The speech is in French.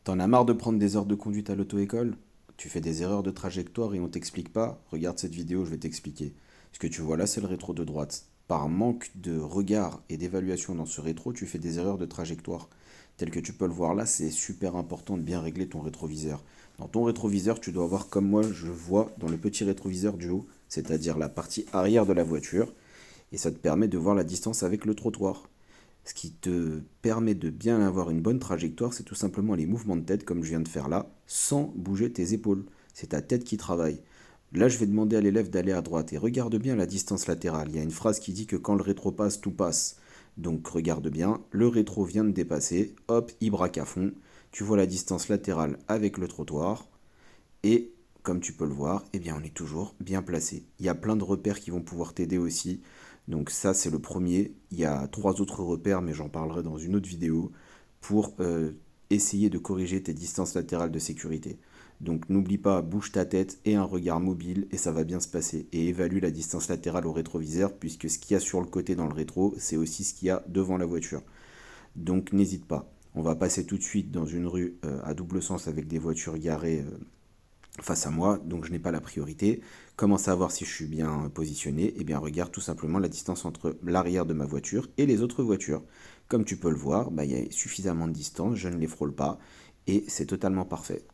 T'en as marre de prendre des heures de conduite à l'auto-école? Tu fais des erreurs de trajectoire et on t'explique pas? Regarde cette vidéo, je vais t'expliquer. Ce que tu vois là, c'est le rétro de droite. Par manque de regard et d'évaluation dans ce rétro, tu fais des erreurs de trajectoire. Tel que tu peux le voir là, c'est super important de bien régler ton rétroviseur. Dans ton rétroviseur, tu dois avoir comme moi je vois dans le petit rétroviseur du haut, c'est-à-dire la partie arrière de la voiture, et ça te permet de voir la distance avec le trottoir. Ce qui te permet de bien avoir une bonne trajectoire, c'est tout simplement les mouvements de tête, comme je viens de faire là, sans bouger tes épaules. C'est ta tête qui travaille. Là, je vais demander à l'élève d'aller à droite et regarde bien la distance latérale. Il y a une phrase qui dit que quand le rétro passe, tout passe. Donc regarde bien, le rétro vient de dépasser, hop, il braque à fond. Tu vois la distance latérale avec le trottoir et comme tu peux le voir, eh bien on est toujours bien placé. Il y a plein de repères qui vont pouvoir t'aider aussi. Donc ça c'est le premier. Il y a trois autres repères, mais j'en parlerai dans une autre vidéo pour essayer de corriger tes distances latérales de sécurité. Donc n'oublie pas, bouge ta tête et un regard mobile et ça va bien se passer. Et évalue la distance latérale au rétroviseur puisque ce qu'il y a sur le côté dans le rétro, c'est aussi ce qu'il y a devant la voiture. Donc n'hésite pas. On va passer tout de suite dans une rue à double sens avec des voitures garées face à moi, donc je n'ai pas la priorité. Comment savoir si je suis bien positionné? Eh bien, regarde tout simplement la distance entre l'arrière de ma voiture et les autres voitures. Comme tu peux le voir, bah, il y a suffisamment de distance, je ne les frôle pas et c'est totalement parfait.